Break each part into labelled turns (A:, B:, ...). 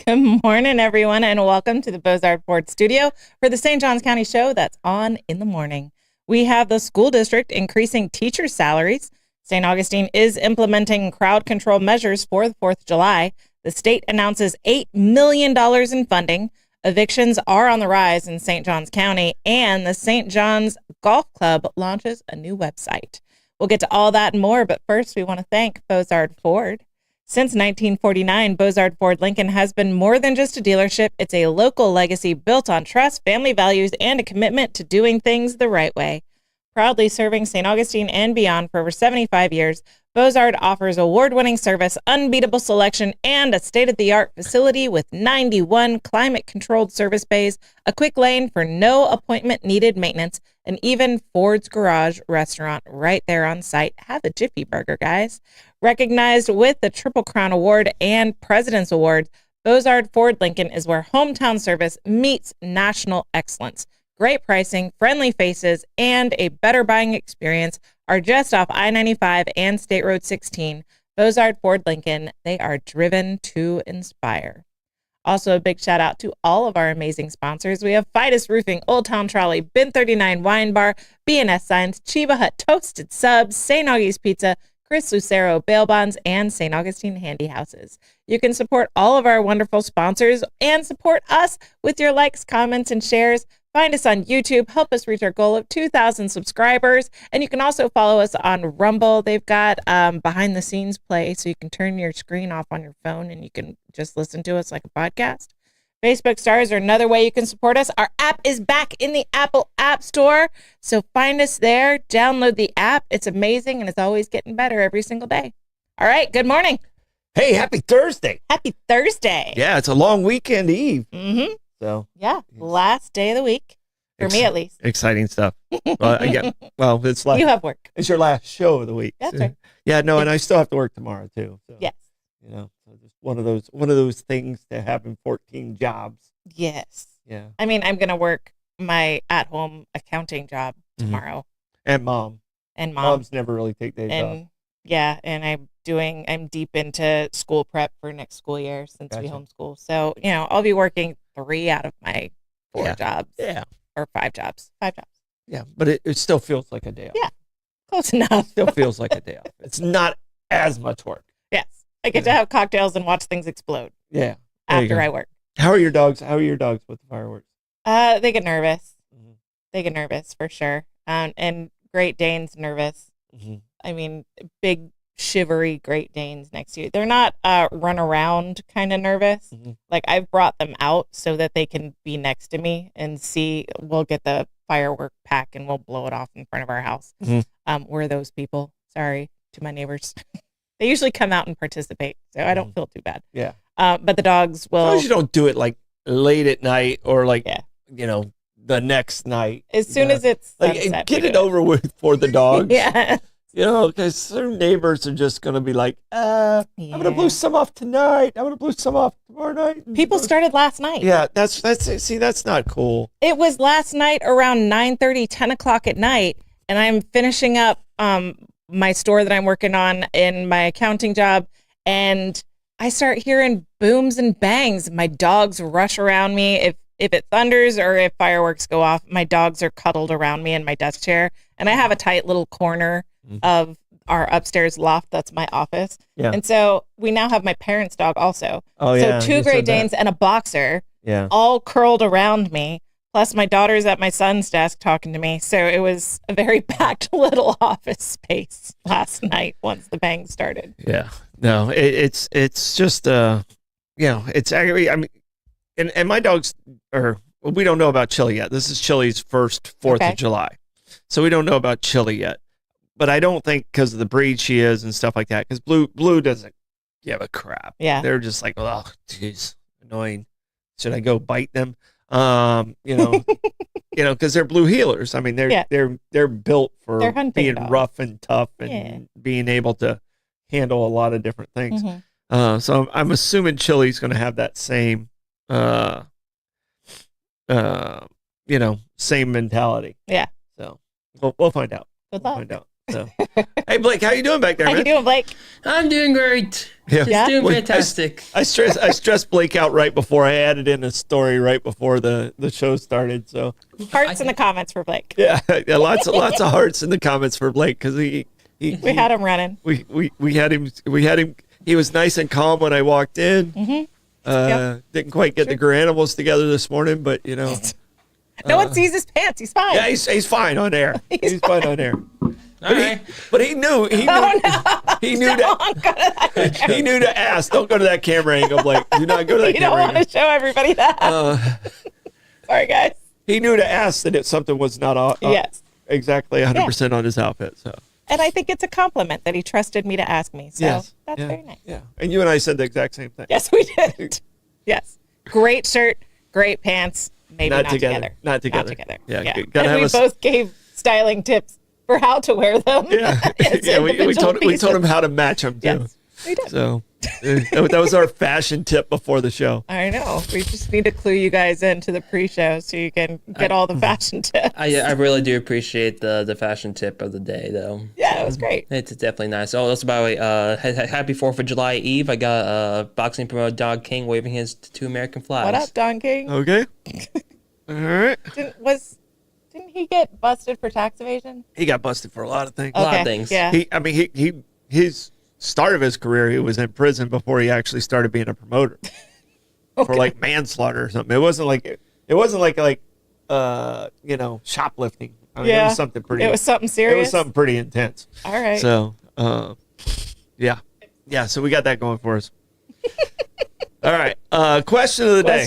A: Good morning, everyone, and welcome to the Bozard Ford studio for the St. Johns County show that's on in the morning. We have the school district increasing teacher salaries. St. Augustine is implementing crowd control measures for the 4th of July. The state announces $8 million in funding. Evictions are on the rise in St. Johns County, and the St. Johns Golf Club launches a new website. We'll get to all that and more, but first we want to thank Bozard Ford. Since 1949, Bozard Ford Lincoln has been more than just a dealership. It's a local legacy built on trust, family values, and a commitment to doing things the right way. Proudly serving St. Augustine and beyond for over 75 years, Bozard offers award-winning service, unbeatable selection, and a state-of-the-art facility with 91 climate-controlled service bays, a quick lane for no appointment-needed maintenance, and even Ford's Garage restaurant right there on site. Have a Jiffy Burger, guys. Recognized with the Triple Crown Award and President's Award, Bozard Ford Lincoln is where hometown service meets national excellence. Great pricing, friendly faces, and a better buying experience are just off I-95 and State Road 16. Bozard Ford Lincoln, they are driven to inspire. Also, a big shout out to all of our amazing sponsors. We have Fidus Roofing, Old Town Trolley, Bin 39 Wine Bar, B&S Signs, Chiba Hut Toasted Subs, St. Augie's Pizza, Chris Lucero Bail Bonds, and St. Augustine Handy Houses. You can support all of our wonderful sponsors and support us with your likes, comments, and shares. Find us on YouTube. Help us reach our goal of 2,000 subscribers. And you can also follow us on Rumble. They've got behind the scenes play, so you can turn your screen off on your phone and you can just listen to us like a podcast. Facebook stars are another way you can support us. Our app is back in the Apple App Store. So find us there. Download the app. It's amazing and it's always getting better every single day. All right. Good morning.
B: Hey, happy Thursday.
A: Happy Thursday.
B: Yeah, it's a long weekend eve.
A: Mm-hmm.
B: So
A: yeah, last day of the week for me at least.
B: Exciting stuff. Yeah. Well, it's like
A: you have work.
B: It's your last show of the week.
A: That's right.
B: Yeah, no, and I still have to work tomorrow too. So,
A: yes.
B: You know, so just one of those things to have in 14 jobs.
A: Yes.
B: Yeah.
A: I mean, I'm gonna work my at-home accounting job tomorrow.
B: And mom.
A: And mom.
B: Moms never really take days off.
A: Yeah, and I'm deep into school prep for next school year since we homeschool. So, you know, I'll be working 3 out of my 4 jobs.
B: Yeah.
A: Or 5 jobs. 5 jobs.
B: Yeah, but it still feels like a day off.
A: Yeah. Close enough.
B: Still feels like a day off. It's not as much work.
A: Yes. I get to have cocktails and watch things explode.
B: Yeah.
A: After I work.
B: How are your dogs? How are your dogs with the fireworks?
A: They get nervous. Mm-hmm. They get nervous for sure. And Great Dane's nervous. Mm-hmm. I mean, big shivery Great Danes next to you. They're not run around kind of nervous. Mm-hmm. Like I've brought them out so that they can be next to me and see. We'll get the firework pack and we'll blow it off in front of our house. Mm-hmm. We're those people. Sorry to my neighbors. They usually come out and participate, so I don't feel too bad.
B: Yeah.
A: But the dogs will.
B: As long as you don't do it like late at night or like you know the next night.
A: As soon as it's sunset,
B: like get it over with for the dogs.
A: Yeah.
B: You know, because certain neighbors are just going to be like, I'm going to blow some off tonight. I'm going to blow some off tomorrow night.
A: People started last night.
B: Yeah, that's not cool.
A: It was last night around 9:30, 10 o'clock at night, and I'm finishing up my store that I'm working on in my accounting job, and I start hearing booms and bangs. My dogs rush around me. If it thunders or if fireworks go off, my dogs are cuddled around me in my desk chair, and I have a tight little corner of our upstairs loft. That's my office. Yeah. And so we now have my parents' dog also. Oh, yeah. So 2 Great Danes and a boxer all curled around me. Plus my daughter's at my son's desk talking to me. So it was a very packed little office space last night once the bangs started.
B: Yeah. No, it's just, it's actually, I mean, and my dogs we don't know about Chili yet. This is Chili's first 4th of July. So we don't know about Chili yet. But I don't think because of the breed she is and stuff like that, because Blue doesn't give a crap. Yeah. They're just like, oh, geez, annoying. Should I go bite them? Because they're blue heelers. I mean, they're built for being rough and tough and being able to handle a lot of different things. Mm-hmm. So I'm assuming Chili's going to have that same, same mentality.
A: Yeah.
B: So we'll find out.
A: Good luck.
B: We'll find out. So, hey Blake, how you doing back there,
A: How
B: man?
A: you doing, Blake?
C: I'm doing great.
B: Yeah.
C: Just doing fantastic.
B: I stressed Blake out right before I added in a story right before the show started. So
A: Hearts in the comments for Blake.
B: yeah, lots of hearts in the comments for Blake because we
A: had him running.
B: We had him. He was nice and calm when I walked in.
A: Mm-hmm.
B: Didn't quite get the animals together this morning, but
A: No one sees his pants. He's fine.
B: yeah, he's fine on air. He's fine on air. But he knew he knew that he knew to ask. Don't go to that camera angle, Blake. Do not go to that
A: You
B: camera
A: don't want to show everybody that. Sorry, guys.
B: He knew to ask that if something was not
A: Yes.
B: exactly 100% on his outfit. So
A: And I think it's a compliment that he trusted me to ask me. So that's very nice.
B: Yeah, and you and I said the exact same thing.
A: Yes, we did. Yes. Great shirt, great pants. Maybe not together.
B: Not together. Yeah.
A: And we both gave styling tips for how to wear them.
B: Yeah. Yeah. We told him how to match them too.
A: Yes, we did.
B: So that was our fashion tip before the show.
A: I know. We just need to clue you guys into the pre-show so you can get all the fashion tips.
C: I really do appreciate the fashion tip of the day, though.
A: Yeah, it was great.
C: It's definitely nice. Oh, also, by the way, happy 4th of July Eve. I got boxing promoter Don King waving his 2 American flags.
A: What up, Don King?
B: Okay. All right.
A: Didn't he get busted for tax evasion?
B: He got busted for a lot of things.
C: A lot of things.
A: Yeah.
B: His start of his career, he was in prison before he actually started being a promoter for like manslaughter or something. It wasn't like shoplifting. I mean, it was something pretty.
A: It was something serious.
B: It was something pretty intense.
A: All right.
B: So, yeah. So we got that going for us. All right. Question of the day.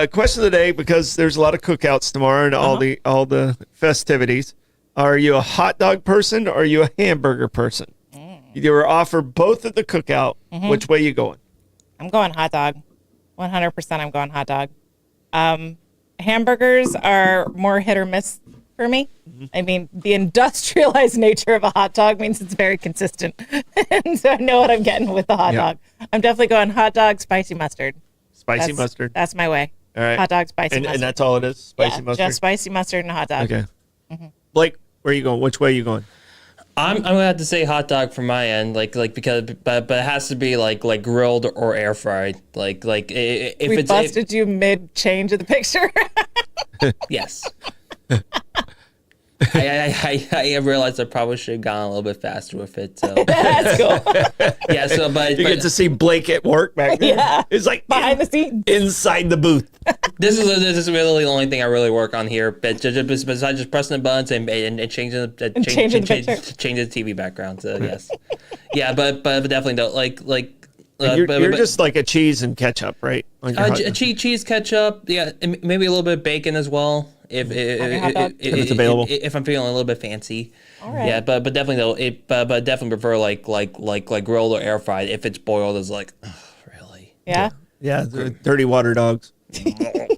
B: Question of the day, because there's a lot of cookouts tomorrow and all the festivities. Are you a hot dog person or are you a hamburger person? You were offered both at the cookout. Which way you going?
A: I'm going hot dog. 100% I'm going hot dog. Hamburgers are more hit or miss for me. I mean, the industrialized nature of a hot dog means it's very consistent. And so I know what I'm getting with the hot dog. I'm definitely going hot dog, spicy mustard.
B: Spicy mustard.
A: That's my way.
B: All right.
A: Hot dog, spicy mustard.
B: And that's all it is? Spicy mustard?
A: Just spicy mustard and a hot dog.
B: Okay. Blake, where are you going? Which way are you going?
C: I'm gonna have to say hot dog from my end, because but it has to be like grilled or air fried, if
A: We
C: it's
A: busted you mid change of the picture.
C: Yes. I realized I probably should have gone a little bit faster with it. So
A: That's cool.
C: yeah, but
B: You get to see Blake at work back there.
A: Yeah.
B: It's like
A: Behind the scenes.
B: inside the booth.
C: this is really the only thing I really work on here. But besides just pressing the buttons and changing the
A: changing the picture.
C: changing the TV background. So yes, yeah, but definitely don't
B: You're just like a cheese and ketchup, right? On your hot dog.
C: cheese ketchup, yeah, and maybe a little bit of bacon as well. If
B: it's available.
C: If I'm feeling a little bit fancy,
A: All right.
C: yeah, but definitely though, but definitely prefer like grilled or air fried. If it's boiled, it's like, ugh, really.
A: Yeah.
B: Yeah, the dirty water dogs.
A: I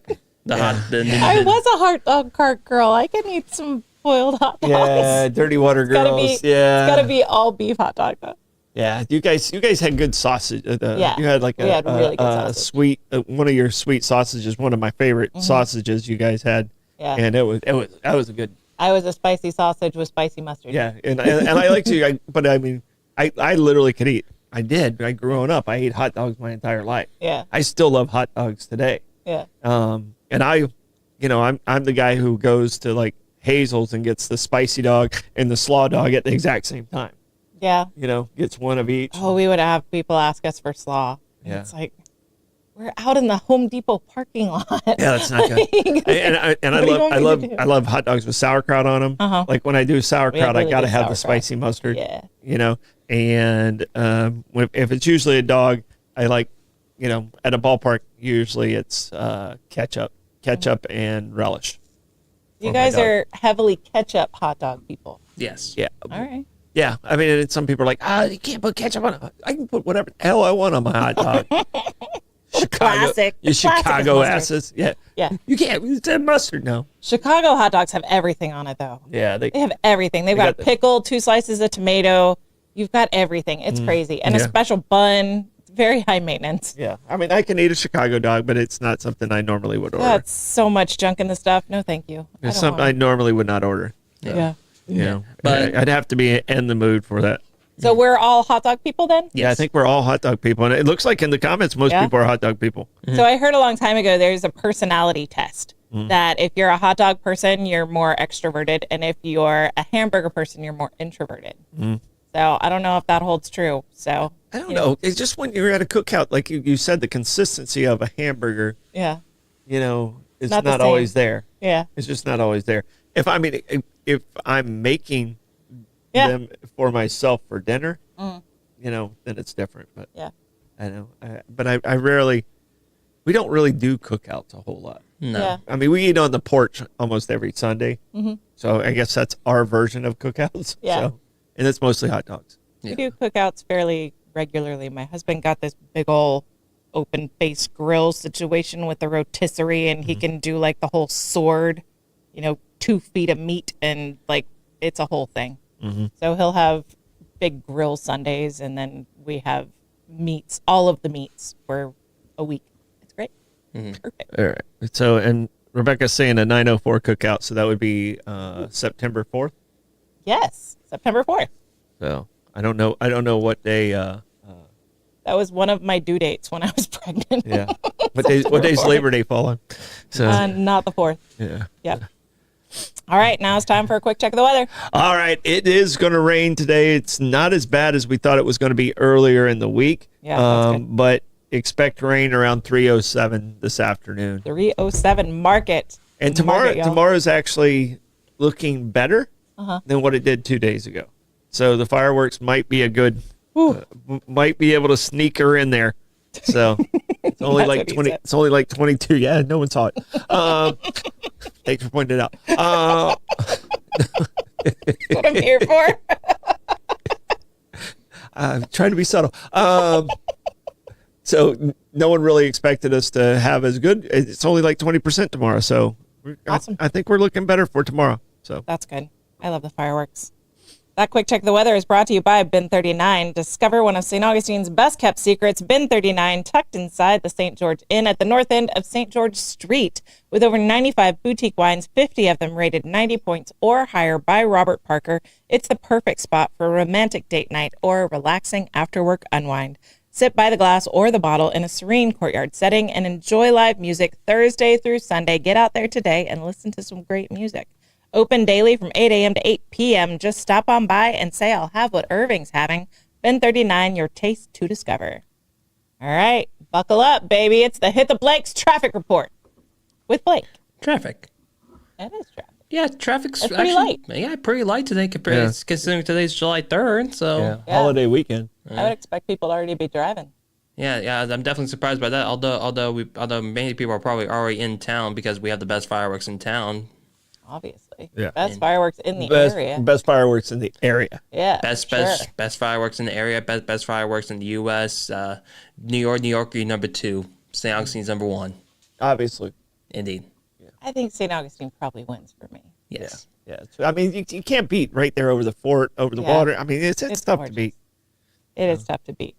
A: was a hot dog cart girl. I can eat some boiled hot dogs.
B: Yeah, dirty water girls.
A: It's gotta be all beef hot dog though.
B: Yeah, you guys had good sausage.
A: Yeah,
B: you had
A: we had really good sausage.
B: Sweet one of your sweet sausages. One of my favorite sausages you guys had.
A: Yeah,
B: and that was a good.
A: I was a spicy sausage with spicy mustard.
B: Yeah, and I like to. But I mean, I literally could eat. I did. Growing up, I ate hot dogs my entire life.
A: Yeah,
B: I still love hot dogs today.
A: Yeah.
B: And I'm the guy who goes to like Hazel's and gets the spicy dog and the slaw dog at the exact same time.
A: Yeah.
B: Gets one of each.
A: Oh, we would have people ask us for slaw.
B: Yeah.
A: It's like, we're out in the Home Depot parking lot.
B: Yeah, that's not good. I love hot dogs with sauerkraut on them. Like when I do sauerkraut,
A: really
B: I gotta
A: good
B: have the
A: sauerkraut.
B: spicy mustard.
A: Yeah.
B: And if it's usually a dog, I like, at a ballpark usually it's ketchup and relish.
A: You guys are heavily ketchup hot dog people.
C: Yes.
B: Yeah.
A: All right.
B: Yeah, I mean, some people are like, you can't put ketchup on it. I can put whatever the hell I want on my hot dog.
A: Classic.
B: You Chicago
A: mustard.
B: asses. Yeah.
A: Yeah.
B: You can't. It's a mustard now.
A: Chicago hot dogs have everything on it, though.
B: Yeah.
A: They have everything. They've got a pickle, 2 slices of tomato. You've got everything. It's crazy. And a special bun. It's very high maintenance.
B: Yeah. I mean, I can eat a Chicago dog, but it's not something I normally would order.
A: That's so much junk in the stuff. No, thank you.
B: It's something I normally would not order.
A: Yeah.
B: You know,
C: But
B: I'd have to be in the mood for that.
A: So we're all hot dog people then?
B: Yeah, I think we're all hot dog people. And it looks like in the comments, most people are hot dog people.
A: So I heard a long time ago there's a personality test that if you're a hot dog person, you're more extroverted. And if you're a hamburger person, you're more introverted. So I don't know if that holds true. So
B: I don't know. It's just when you're at a cookout, like you said, the consistency of a hamburger,
A: yeah,
B: you know, is
A: Not the
B: not
A: same.
B: always there.
A: yeah,
B: It's just not always there. If I'm making
A: Yeah.
B: them for myself for dinner, you know, then it's different. But
A: yeah.
B: I know. I rarely, we don't really do cookouts a whole lot.
C: no.
A: Yeah.
B: I mean, we eat on the porch almost every Sunday. So I guess that's our version of cookouts.
A: Yeah.
B: So, and it's mostly hot dogs.
A: We do cookouts fairly regularly. My husband got this big old open face grill situation with the rotisserie, and he can do like the whole sword, 2 feet of meat, and like it's a whole thing. So he'll have big grill Sundays, and then we have meats, all of the meats for a week. It's great. Perfect.
B: All right. So, and Rebecca's saying a 904 cookout. So that would be September 4th.
A: Yes, September 4th.
B: So I don't know what day.
A: That was one of my due dates when I was pregnant.
B: Yeah. What days Labor Day fall on? So
A: Not the 4th.
B: yeah.
A: Yep. All right, now it's time for a quick check of the weather.
B: All right. It is going to rain today. It's not as bad as we thought it was going to be earlier in the week.
A: Yeah, that's good.
B: But expect rain around 3:07 this afternoon.
A: 307 Market.
B: And
A: Market, y'all.
B: tomorrow's actually looking better than what it did 2 days ago. So the fireworks might be might be able to sneak her in there. So it's only
A: That's
B: like
A: what he
B: 20.
A: said.
B: It's only like 22. Yeah, no one saw it. Thanks for pointing it out.
A: That's what I'm here for.
B: I'm trying to be subtle. So no one really expected us to have as good. It's only like 20% tomorrow. So
A: Awesome.
B: I think we're looking better for tomorrow. So
A: That's good. I love the fireworks. That quick check of the weather is brought to you by Bin 39. Discover one of St. Augustine's best kept secrets, Bin 39, tucked inside the St. George Inn at the north end of St. George Street. With over 95 boutique wines, 50 of them rated 90 points or higher by Robert Parker, it's the perfect spot for a romantic date night or a relaxing after-work unwind. Sit by the glass or the bottle in a serene courtyard setting and enjoy live music Thursday through Sunday. Get out there today and listen to some great music. Open daily from 8 a.m. to 8 p.m. Just stop on by and say, I'll have what Irving's having. Bin 39, your taste to discover. All right, buckle up, baby. It's the Hit the Blake's traffic report with Blake.
C: Traffic.
A: It is traffic.
C: Yeah, traffic's
A: That's pretty
C: actually
A: light.
C: Yeah, pretty light today compared considering today's July 3rd. So
A: Yeah.
B: holiday weekend.
A: I would expect people to already be driving.
C: yeah, I'm definitely surprised by that. Although many people are probably already in town because we have the best fireworks in town.
A: Obviously.
B: Yeah.
A: Best fireworks in the area.
B: Best fireworks in the area.
A: Yeah.
C: Best fireworks in the area. Best fireworks in the U.S. New York, you're number 2. St. Augustine's number 1.
B: Obviously.
C: Indeed.
A: I think St. Augustine probably wins for me.
C: Yes.
B: Yeah. I mean, you can't beat right there over the fort, over the water. I mean, it's tough
A: gorgeous.
B: to beat.
A: It is tough to beat.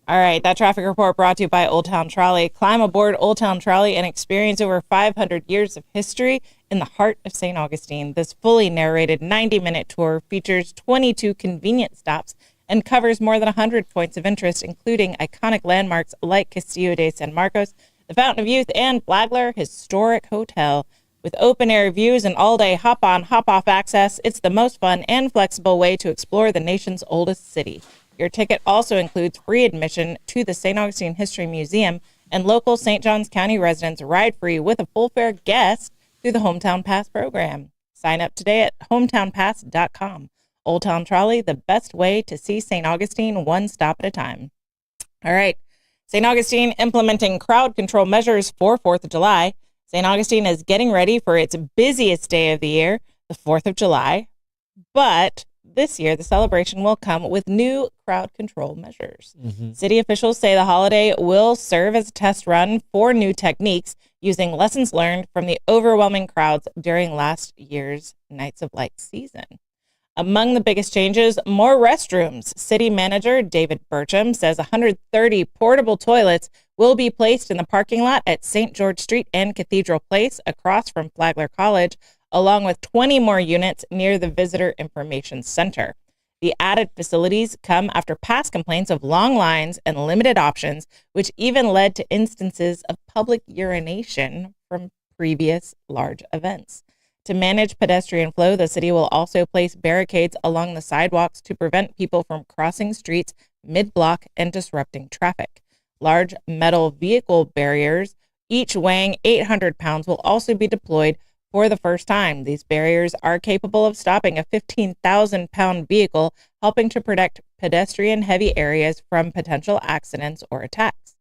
A: All right, that traffic report brought to you by Old Town Trolley. Climb aboard Old Town Trolley and experience over 500 years of history in the heart of St. Augustine. This fully narrated 90-minute tour features 22 convenient stops and covers more than 100 points of interest, including iconic landmarks like Castillo de San Marcos, the Fountain of Youth, and Flagler Historic Hotel. With open-air views and all-day hop-on, hop-off access, it's the most fun and flexible way to explore the nation's oldest city. Your ticket also includes free admission to the St. Augustine History Museum, and local St. Johns County residents ride free with a full fare guest through the Hometown Pass program. Sign up today at hometownpass.com. Old Town Trolley, the best way to see St. Augustine one stop at a time. All right. St. Augustine implementing crowd control measures for 4th of July. St. Augustine is getting ready for its busiest day of the year, the 4th of July. But this year, the celebration will come with new crowd control measures. City officials say the holiday will serve as a test run for new techniques using lessons learned from the overwhelming crowds during last year's Nights of Light season. Among the biggest changes, more restrooms. City manager David Burcham says 130 portable toilets will be placed in the parking lot at St. George Street and Cathedral Place across from Flagler College, along with 20 more units near the Visitor Information Center. The added facilities come after past complaints of long lines and limited options, which even led to instances of public urination from previous large events. To manage pedestrian flow, the city will also place barricades along the sidewalks to prevent people from crossing streets mid-block and disrupting traffic. Large metal vehicle barriers, each weighing 800 pounds, will also be deployed for the first time. These barriers are capable of stopping a 15,000-pound vehicle, helping to protect pedestrian-heavy areas from potential accidents or attacks.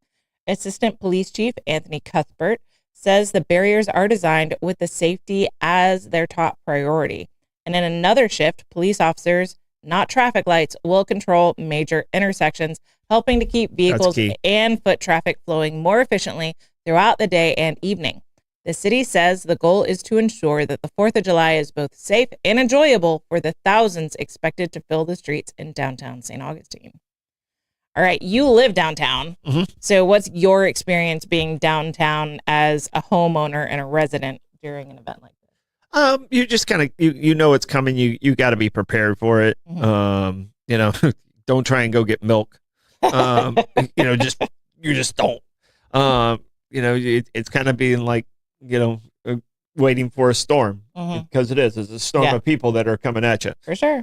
A: Assistant Police Chief Anthony Cuthbert says the barriers are designed with the safety as their top priority. And in another shift, police officers, not traffic lights, will control major intersections, helping to keep vehicles and foot traffic flowing more efficiently throughout the day and evening. The city says the goal is to ensure that the 4th of July is both safe and enjoyable for the thousands expected to fill the streets in downtown St. Augustine. All right, you live downtown.
B: Mm-hmm.
A: So what's your experience being downtown as a homeowner and a resident during an event like this?
B: You just kind of, you know it's coming. You got to be prepared for it.
A: Mm-hmm.
B: Don't try and go get milk. You just don't. It's kind of being like, waiting for a storm, because it's a storm of people that are coming at you.
A: For sure.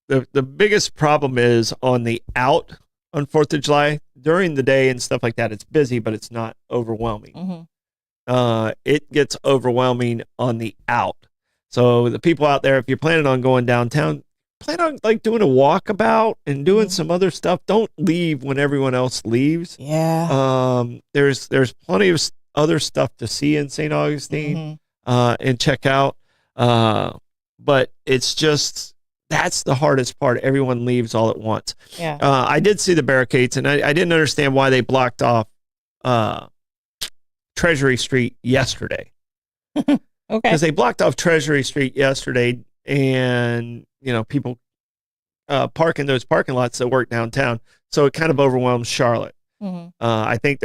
B: The biggest problem is on the out on 4th of July during the day and stuff like that. It's busy, but it's not overwhelming.
A: Mm-hmm.
B: It gets overwhelming on the out. So the people out there, if you're planning on going downtown, plan on like doing a walkabout and doing some other stuff. Don't leave when everyone else leaves.
A: Yeah.
B: There's plenty of other stuff to see in St. Augustine and check out. But it's just, that's the hardest part. Everyone leaves all at once.
A: Yeah.
B: I did see the barricades, and I didn't understand why they blocked off Treasury Street yesterday.
A: Okay.
B: Because they blocked off Treasury Street yesterday, and people park in those parking lots that work downtown, so it kind of overwhelms Charlotte.
A: Mm-hmm.
B: I think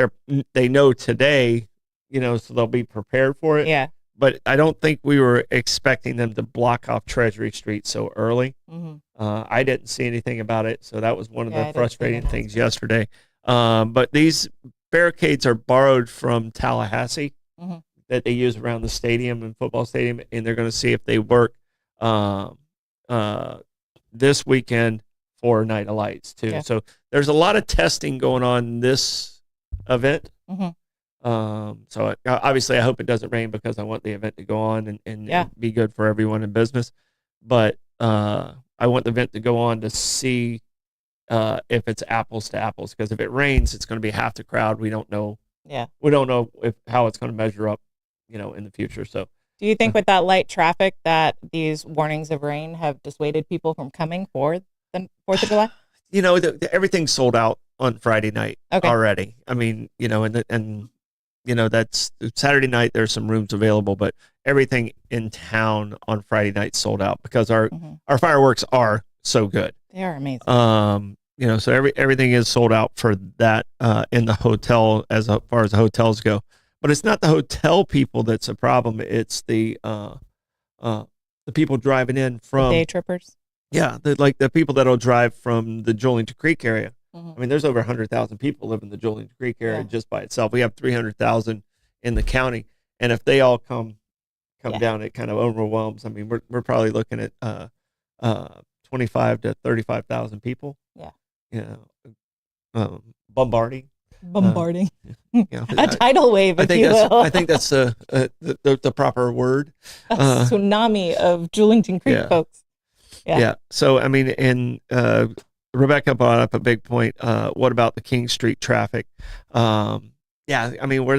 B: they know today, so they'll be prepared for it.
A: Yeah.
B: But I don't think we were expecting them to block off Treasury Street so early.
A: Mm-hmm.
B: I didn't see anything about it, so that was one of the frustrating things yesterday. But these barricades are borrowed from Tallahassee that they use around the stadium and football stadium, and they're going to see if they work this weekend for Night of Lights too. Yeah. So there's a lot of testing going on this event. So obviously I hope it doesn't rain, because I want the event to go on and be good for everyone in business. But I want the event to go on to see if it's apples to apples, because if it rains, it's going to be half the crowd. We don't know. Yeah. We don't know how it's going to measure up, in the future. So
A: do you think with that light traffic that these warnings of rain have dissuaded people from coming for the 4th of July?
B: Everything's sold out on Friday night already. I mean, that's Saturday night. There's some rooms available, but everything in town on Friday night sold out, because our fireworks are so good.
A: They are amazing.
B: So everything is sold out for that in the hotel as far as the hotels go. But it's not the hotel people that's a problem. It's the people driving in from
A: the day trippers.
B: Yeah, the people that'll drive from the Julington Creek area. I mean, there's over 100,000 people live in the Julington Creek area just by itself. We have 300,000 in the county, and if they all come down, it kind of overwhelms. I mean, we're probably looking at 25 to 35,000 people. Yeah, bombarding.
A: A tidal wave, if you will.
B: I think that's the proper word.
A: A tsunami of Julington Creek folks.
B: Yeah. So I mean, and Rebecca brought up a big point. What about the King Street traffic? I mean, where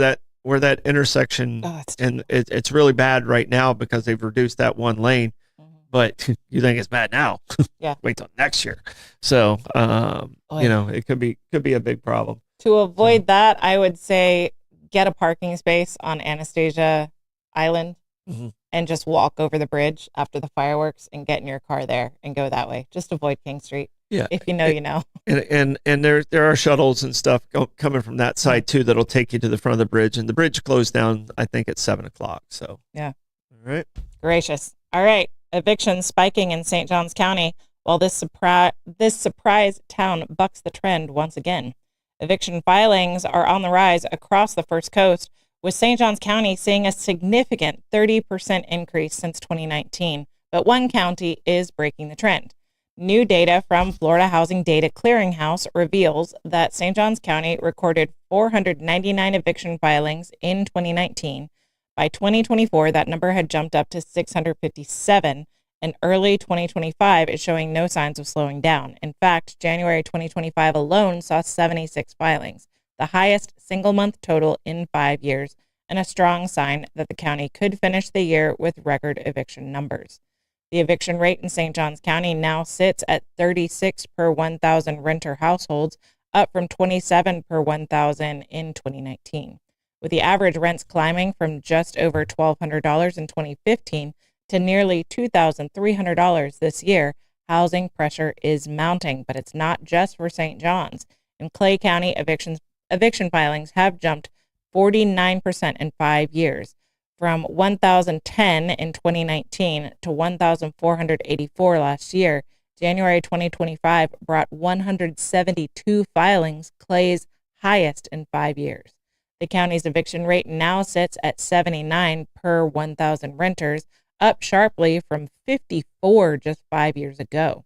B: that intersection, and it's really bad right now because they've reduced that one lane. But you think it's bad now?
A: Yeah.
B: Wait till next year. So it could be a big problem.
A: To avoid that, I would say get a parking space on Anastasia Island and just walk over the bridge after the fireworks and get in your car there and go that way. Just avoid King Street. Yeah. If you know, you know.
B: And there are shuttles and stuff coming from that side too that'll take you to the front of the bridge. And the bridge closed down, I think, at 7:00. So
A: yeah.
B: right.
A: Gracious. All right. Evictions spiking in St. Johns County while this surprise town bucks the trend once again. Eviction filings are on the rise across the First Coast, with St. Johns County seeing a significant 30% increase since 2019. But one county is breaking the trend. New data from Florida Housing Data Clearinghouse reveals that St. Johns County recorded 499 eviction filings in 2019. By 2024, that number had jumped up to 657, and early 2025 is showing no signs of slowing down. In fact, January 2025 alone saw 76 filings, the highest single-month total in 5 years, and a strong sign that the county could finish the year with record eviction numbers. The eviction rate in St. Johns County now sits at 36 per 1,000 renter households, up from 27 per 1,000 in 2019. With the average rents climbing from just over $1,200 in 2015 to nearly $2,300 this year, housing pressure is mounting, but it's not just for St. Johns. In Clay County, eviction filings have jumped 49% in 5 years, from 1,010 in 2019 to 1,484 last year. January 2025 brought 172 filings, Clay's highest in 5 years. The county's eviction rate now sits at 79 per 1,000 renters, up sharply from 54 just 5 years ago.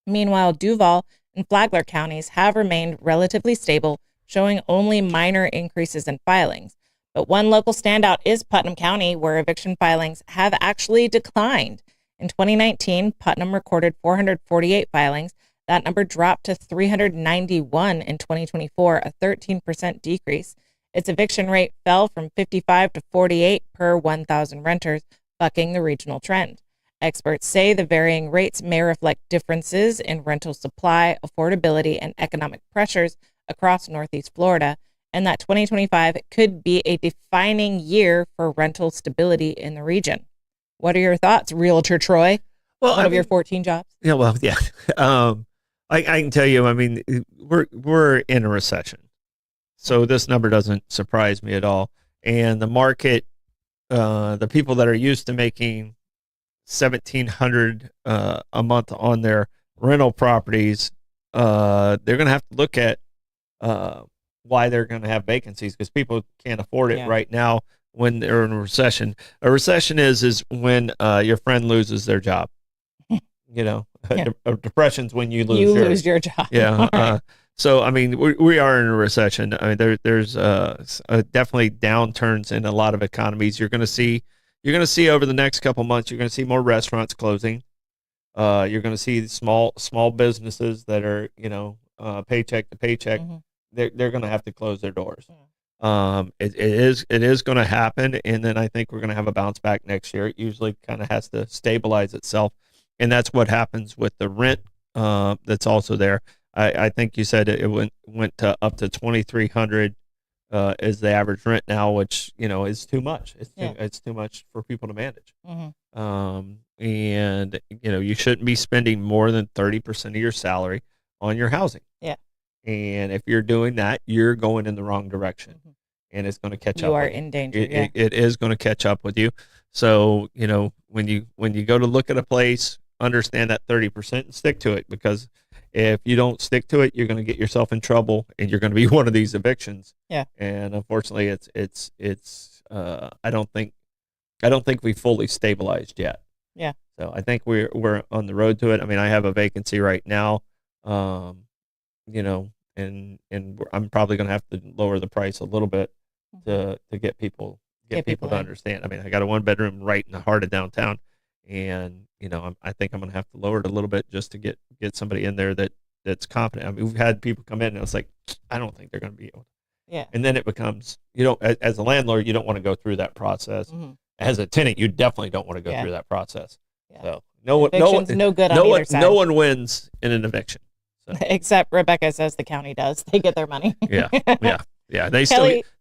A: Meanwhile, Duval and Flagler counties have remained relatively stable, showing only minor increases in filings. But one local standout is Putnam County, where eviction filings have actually declined. In 2019, Putnam recorded 448 filings. That number dropped to 391 in 2024, a 13% decrease. Its eviction rate fell from 55 to 48 per 1,000 renters, bucking the regional trend. Experts say the varying rates may reflect differences in rental supply, affordability, and economic pressures across Northeast Florida, and that 2025 could be a defining year for rental stability in the region. What are your thoughts, Realtor Troy?
B: Well,
A: One of your 14 jobs?
B: Yeah, well, yeah. I can tell you, I mean, we're in a recession. So this number doesn't surprise me at all. And the market, the people that are used to making $1,700 a month on their rental properties, they're going to have to look at why they're going to have vacancies, because people can't afford it right now when they're in a recession. A recession is when your friend loses their job. You know, a depression's when you lose
A: your job.
B: Yeah. Right. So, I mean, we are in a recession. I mean, there's definitely downturns in a lot of economies. You're going to see over the next couple months, you're going to see more restaurants closing. You're going to see small businesses that are, paycheck to paycheck. Mm-hmm. They're going to have to close their doors. Yeah. It is going to happen. And then I think we're going to have a bounce back next year. It usually kind of has to stabilize itself. And that's what happens with the rent that's also there. I think you said it went to up to $2,300 is the average rent now, which is too much. It's too much for people to manage. Mm-hmm. And you shouldn't be spending more than 30% of your salary on your housing. Yeah. And if you're doing that, you're going in the wrong direction, mm-hmm. and it's going to catch up. You are in danger. It is going to catch up with you. So when you go to look at a place, understand that 30% and stick to it, because if you don't stick to it, you're going to get yourself in trouble, and you're going to be one of these evictions. Yeah. And unfortunately, it's I don't think we fully stabilized yet. Yeah. So I think we're on the road to it. I mean, I have a vacancy right now, and I'm probably going to have to lower the price a little bit to get people to understand. I mean, I got a 1-bedroom right in the heart of downtown, and I think I'm going to have to lower it a little bit just to get somebody in there that's competent. I mean, we've had people come in and it's like, I don't think they're going to be able to. Yeah. And then it becomes, as a landlord, you don't want to go through that process. Mm-hmm. As a tenant, you definitely don't want to go through that process. Yeah. So no one wins in an eviction. So. Except
A: Rebecca says the county does. They get their money.
B: Yeah.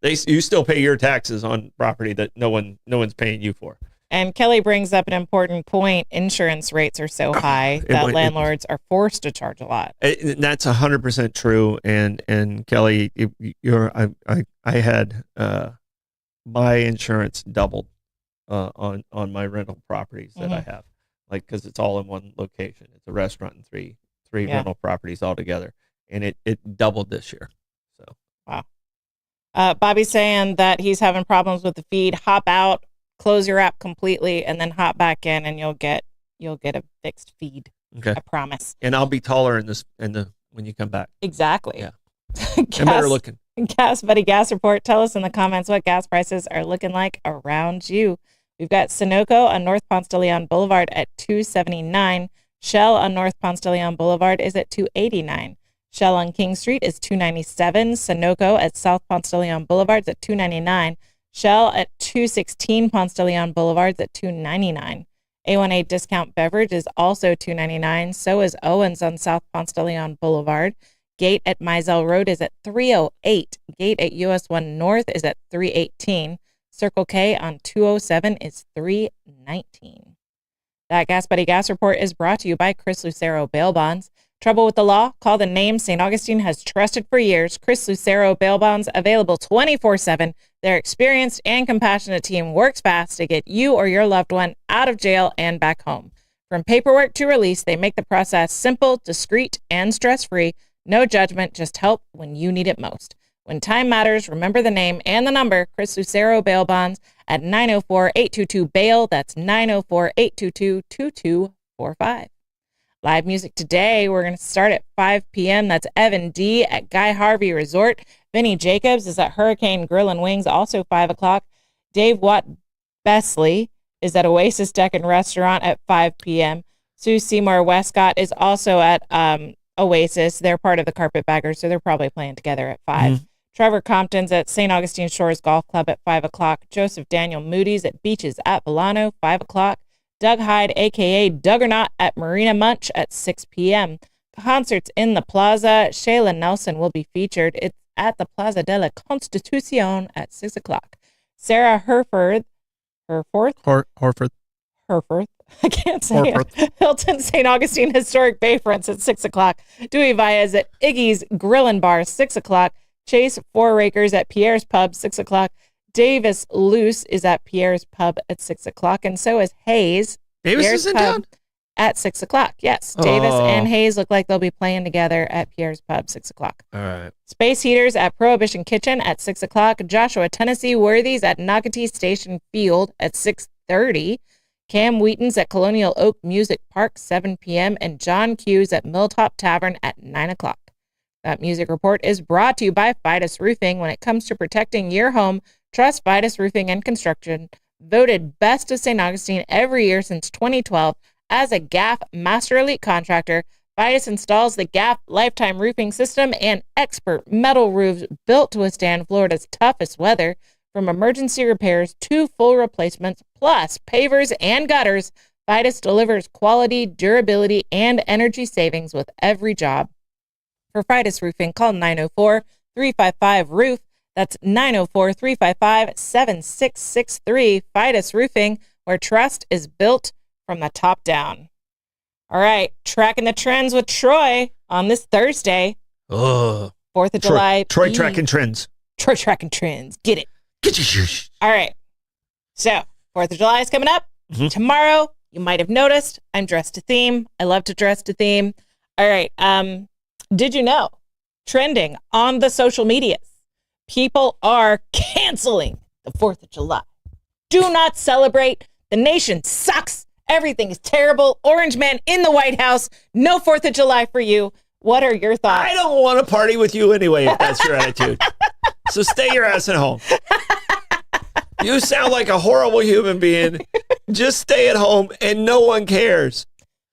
B: You still pay your taxes on property that no one's paying you for.
A: And Kelly brings up an important point. Insurance rates are so high that landlords are forced to charge a lot.
B: That's 100% true. And Kelly, I had my insurance doubled on my rental properties that I have, like, because it's all in one location. It's a restaurant and three rental properties all together, and it doubled this year. So
A: wow. Bobby's saying that he's having problems with the feed. Hop out, close your app completely, and then hop back in, and you'll get a fixed feed.
B: Okay,
A: I promise.
B: And I'll be taller when you come back.
A: Exactly.
B: Yeah. And better looking.
A: Gas Buddy Gas Report. Tell us in the comments what gas prices are looking like around you. We've got Sunoco on North Ponce de Leon Boulevard at $2.79. Shell on North Ponce de Leon Boulevard is at $2.89. Shell on King Street is $2.97. Sunoco at South Ponce de Leon Boulevard is at $2.99. Shell at 216 Ponce de Leon Boulevard is at $2.99. A1A Discount Beverage is also $2.99. So is Owens on South Ponce de Leon Boulevard. Gate at Mizell Road is at $3.08. Gate at US 1 North is at $3.18. Circle K on 207 is $3.19. That Gas Buddy Gas Report is brought to you by Chris Lucero Bail Bonds. Trouble with the law? Call the name St. Augustine has trusted for years. Chris Lucero Bail Bonds, available 24/7. Their experienced and compassionate team works fast to get you or your loved one out of jail and back home. From paperwork to release, they make the process simple, discreet, and stress-free. No judgment, just help when you need it most. When time matters, remember the name and the number, Chris Lucero Bail Bonds at 904-822-BAIL. That's 904-822-2245. Live music today, we're going to start at 5 p.m. That's Evan D. at Guy Harvey Resort. Vinny Jacobs is at Hurricane Grill and Wings, also 5 o'clock. Dave Watt Besley is at Oasis Deck and Restaurant at 5 p.m. Sue Seymour Westcott is also at Oasis. They're part of the Carpetbaggers, so they're probably playing together at 5. Mm-hmm. Trevor Compton's at St. Augustine Shores Golf Club at 5 o'clock. Joseph Daniel Moody's at Beaches at Volano, 5 o'clock. Doug Hyde, a.k.a. Duggernaut, at Marina Munch at 6 p.m. Concerts in the Plaza. Shayla Nelson will be featured. It's at the Plaza de la Constitucion at 6 o'clock. Sarah Herford.
B: Horford.
A: I can't say it. Hilton St. Augustine Historic Bayfronts at 6 o'clock. Dewey Baez at Iggy's Grill and Bar, 6 o'clock. Chase Fourrakers at Pierre's Pub, 6 o'clock. Davis Luce is at Pierre's Pub at 6 o'clock, and so is Hayes.
B: Davis
A: Pierre's
B: is in
A: Pub
B: town?
A: At 6 o'clock, yes. Davis and Hayes look like they'll be playing together at Pierre's Pub, 6 o'clock.
B: All right.
A: Space Heaters at Prohibition Kitchen at 6 o'clock. Joshua Tennessee Worthies at Nocatee Station Field at 6:30. Cam Wheaton's at Colonial Oak Music Park, 7 p.m., and John Hughes at Milltop Tavern at 9 o'clock. That music report is brought to you by Fidus Roofing. When it comes to protecting your home, trust Fidus Roofing and Construction. Voted Best of St. Augustine every year since 2012 as a GAF Master Elite Contractor. Fidus installs the GAF Lifetime Roofing System and expert metal roofs built to withstand Florida's toughest weather. From emergency repairs to full replacements, plus pavers and gutters, Fidus delivers quality, durability, and energy savings with every job. For Fidus Roofing, call 904-355-ROOF. That's 904-355-7663. Fidus Roofing, where trust is built from the top down. All right, tracking the trends with Troy on this Thursday. 4th of July.
B: Troy tracking trends.
A: Troy tracking trends. Get it.
B: Get your shoes.
A: All right. So, 4th of July is coming up. Mm-hmm. Tomorrow, you might have noticed, I'm dressed to theme. I love to dress to theme. All right. Did you know, trending on the social medias, people are canceling the 4th of July. Do not celebrate. The nation sucks. Everything is terrible. Orange man in the White House. No 4th of July for you. What are your thoughts?
B: I don't want to party with you anyway, if that's your attitude. So stay your ass at home. You sound like a horrible human being. Just stay at home and no one cares.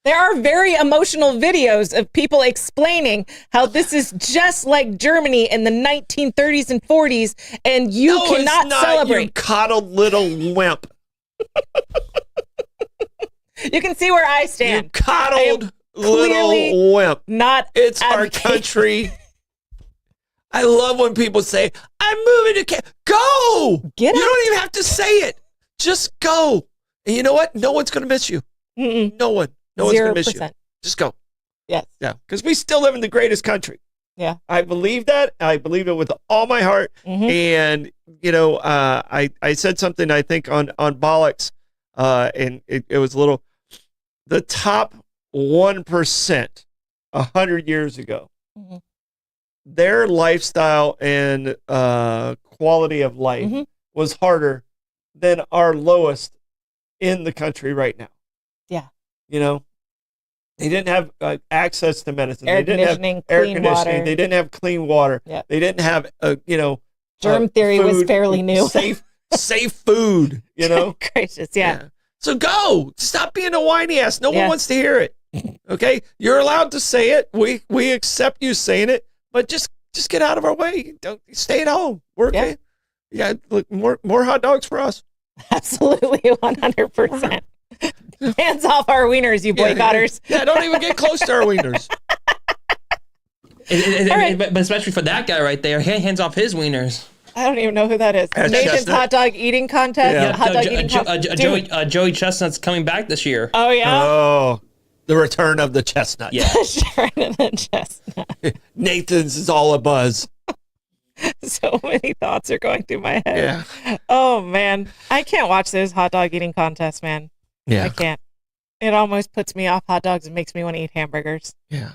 A: There are very emotional videos of people explaining how this is just like Germany in the 1930s and 40s, and you cannot
B: it's not,
A: celebrate.
B: You coddled little wimp.
A: You can see where I stand.
B: You coddled little wimp. It's our country. I love when people say, I'm moving to Canada. Go! You don't even have to say it. Just go. And you know what? No one's going to miss you.
A: Mm-mm.
B: No one. No one's going to miss you. Just go.
A: Yes.
B: Yeah. Because we still live in the greatest country.
A: Yeah.
B: I believe that. I believe it with all my heart. And, I said something, I think, on Bollocks, and it was a little, the top 1%, 100 years ago, their lifestyle and quality of life was harder than our lowest in the country right now.
A: Yeah.
B: They didn't have access to medicine.
A: Air
B: They didn't have
A: conditioning,
B: air
A: clean
B: conditioning.
A: water.
B: They didn't have clean water.
A: Yeah.
B: They didn't have,
A: germ theory was
B: food,
A: fairly new.
B: safe food,
A: Gracious, yeah.
B: So go. Stop being a whiny ass. No one wants to hear it. Okay? You're allowed to say it. We accept you saying it, but just get out of our way. Don't stay at home. We're okay. Yeah, look, more hot dogs for us.
A: Absolutely, 100%. Hands off our wieners, you boycotters.
B: Yeah, don't even get close to our wieners.
C: But especially for that guy right there, hands off his wieners.
A: I don't even know who that is.
B: That's
A: Nathan's
B: Chestnut.
A: hot dog eating contest.
B: Yeah.
A: Hot dog eating contest.
C: Joey Chestnut's coming back this year.
A: Oh, yeah?
B: Oh, the return of the chestnut.
C: Yeah.
A: Sharon and the chestnut.
B: Nathan's is all a buzz.
A: So many thoughts are going through my head.
B: Yeah.
A: Oh, man. I can't watch those hot dog eating contests, man.
B: Yeah.
A: I can't. It almost puts me off hot dogs and makes me want to eat hamburgers.
B: Yeah.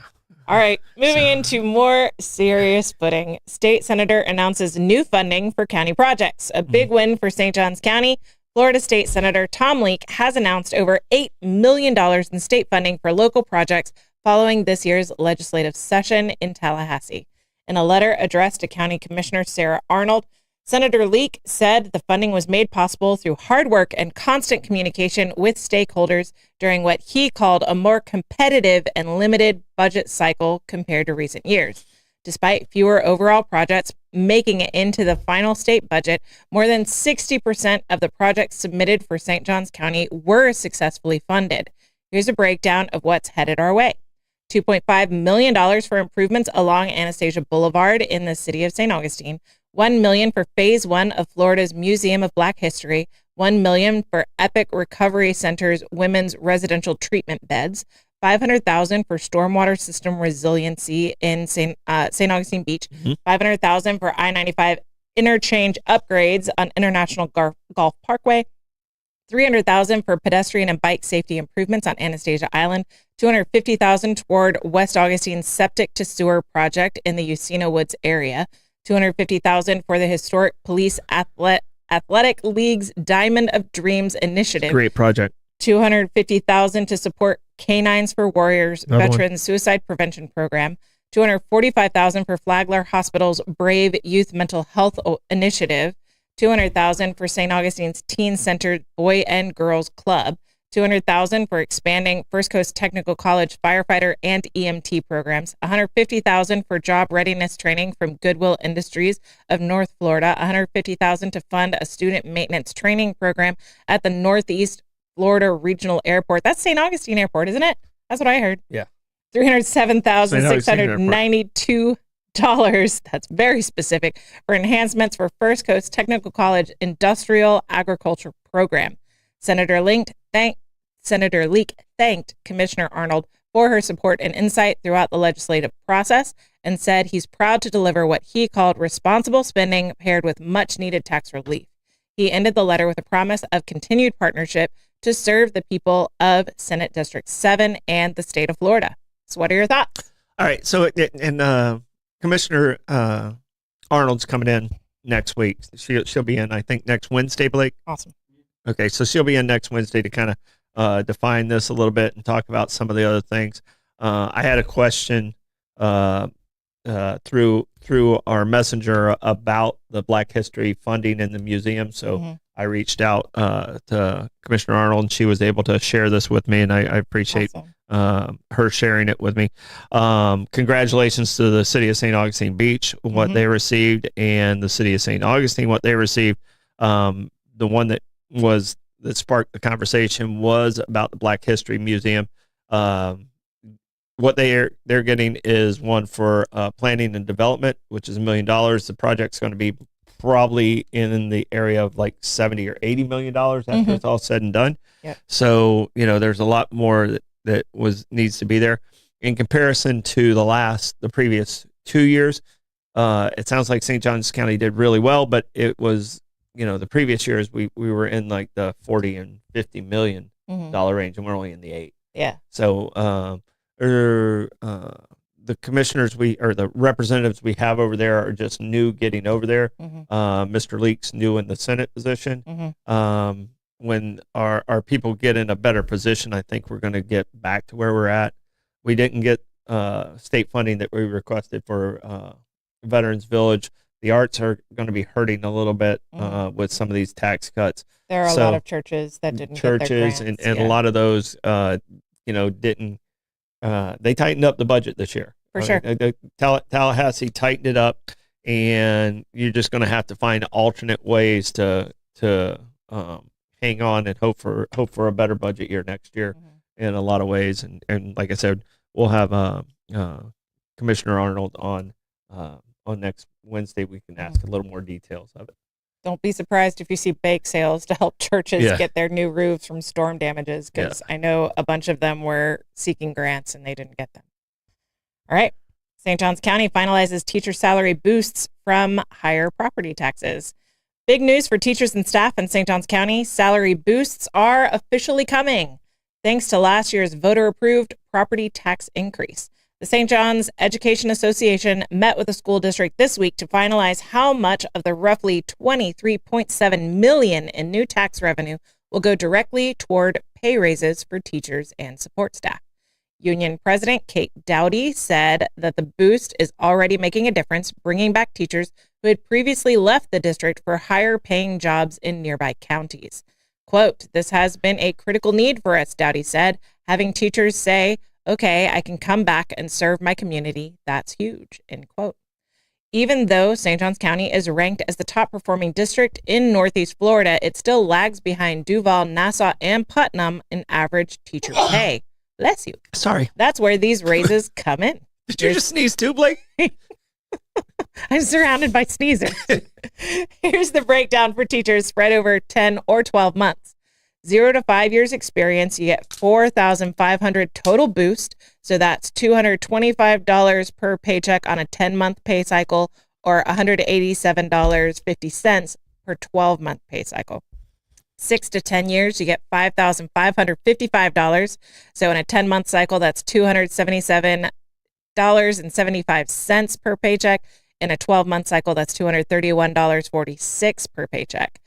A: All right. Moving into more serious footing. State Senator announces new funding for county projects. A big win for St. Johns County. Florida State Senator Tom Leake has announced over $8 million in state funding for local projects following this year's legislative session in Tallahassee. In a letter addressed to County Commissioner Sarah Arnold, Senator Leake said the funding was made possible through hard work and constant communication with stakeholders during what he called a more competitive and limited budget cycle compared to recent years. Despite fewer overall projects making it into the final state budget, more than 60% of the projects submitted for St. Johns County were successfully funded. Here's a breakdown of what's headed our way. $2.5 million for improvements along Anastasia Boulevard in the city of St. Augustine, $1 million for Phase 1 of Florida's Museum of Black History, $1 million for Epic Recovery Center's women's residential treatment beds, $500,000 for stormwater system resiliency in St. Augustine Beach, $500,000 for I-95 interchange upgrades on International Golf Parkway, $300,000 for pedestrian and bike safety improvements on Anastasia Island, $250,000 toward West Augustine's septic to sewer project in the Usina Woods area, $250,000 for the Historic Police Athletic League's Diamond of Dreams initiative.
B: Great project.
A: $250,000 to support Canines for Warriors Veterans Suicide Prevention Program, $245,000 for Flagler Hospital's Brave Youth Mental Health Initiative, $200,000 for St. Augustine's Teen Centered Boy and Girls Club, $200,000 for expanding First Coast Technical College firefighter and EMT programs, $150,000 for job readiness training from Goodwill Industries of North Florida, $150,000 to fund a student maintenance training program at the Northeast Florida Regional Airport. That's St. Augustine Airport, isn't it? That's what I heard.
B: Yeah.
A: $307,692. That's very specific for enhancements for First Coast Technical College Industrial Agriculture Program. Senator Leake thanked Commissioner Arnold for her support and insight throughout the legislative process and said he's proud to deliver what he called responsible spending paired with much needed tax relief. He ended the letter with a promise of continued partnership to serve the people of Senate District 7 and the state of Florida. So what are your thoughts?
B: All right. So, Commissioner Arnold's coming in next week. She'll be in, I think, next Wednesday, Blake.
A: Awesome.
B: Okay. So she'll be in next Wednesday to kind of define this a little bit and talk about some of the other things. I had a question through our messenger about the Black History funding in the museum. So I reached out to Commissioner Arnold, and she was able to share this with me, and I appreciate her sharing it with me. Congratulations to the city of St. Augustine Beach, what they received, and the city of St. Augustine, what they received. The one that sparked the conversation was about the Black History Museum. What they're getting is one for planning and development, which is $1 million. The project's going to be probably in the area of like $70 or $80 million after it's all said and done.
A: Yep.
B: So, there's a lot more that needs to be there in comparison to the previous 2 years. It sounds like St. Johns County did really well, but it was, the previous years we were in like the 40 and 50 million dollar range, and we're only in the 8.
A: Yeah.
B: So, the commissioners or the representatives we have over there are just new getting over there. Mr. Leak's new in the Senate position. When our people get in a better position, I think we're going to get back to where we're at. We didn't get state funding that we requested for Veterans Village. The arts are going to be hurting a little bit with some of these tax cuts.
A: There are a lot of churches that didn't get their grants.
B: and a lot of those, didn't. They tightened up the budget this year.
A: For sure.
B: Tallahassee tightened it up, and you're just going to have to find alternate ways to hang on and hope for a better budget year next year in a lot of ways. And like I said, we'll have Commissioner Arnold on next Wednesday. We can ask a little more details of it.
A: Don't be surprised if you see bake sales to help churches get their new roofs from storm damages, because I know a bunch of them were seeking grants and they didn't get them. All right. St. Johns County finalizes teacher salary boosts from higher property taxes. Big news for teachers and staff in St. Johns County. Salary boosts are officially coming, thanks to last year's voter-approved property tax increase. The St. John's Education Association met with the school district this week to finalize how much of the roughly $23.7 million in new tax revenue will go directly toward pay raises for teachers and support staff. Union President Kate Dowdy said that the boost is already making a difference, bringing back teachers who had previously left the district for higher paying jobs in nearby counties. Quote, "This has been a critical need for us," Dowdy said. "Having teachers say, okay, I can come back and serve my community, that's huge," end quote. Even though St. Johns County is ranked as the top performing district in Northeast Florida, it still lags behind Duval, Nassau, and Putnam in average teacher pay. Bless you.
B: Sorry.
A: That's where these raises come in.
B: Did you just sneeze too, Blake?
A: I'm surrounded by sneezers. Here's the breakdown for teachers spread over 10 or 12 months. 0 to 5 years experience, you get $4,500 total boost. So that's $225 per paycheck on a 10-month pay cycle, or $187.50 per 12-month pay cycle. 6 to 10 years, you get $5,555. So in a 10-month cycle, that's $277.75 per paycheck. In a 12-month cycle, that's $231.46 per paycheck.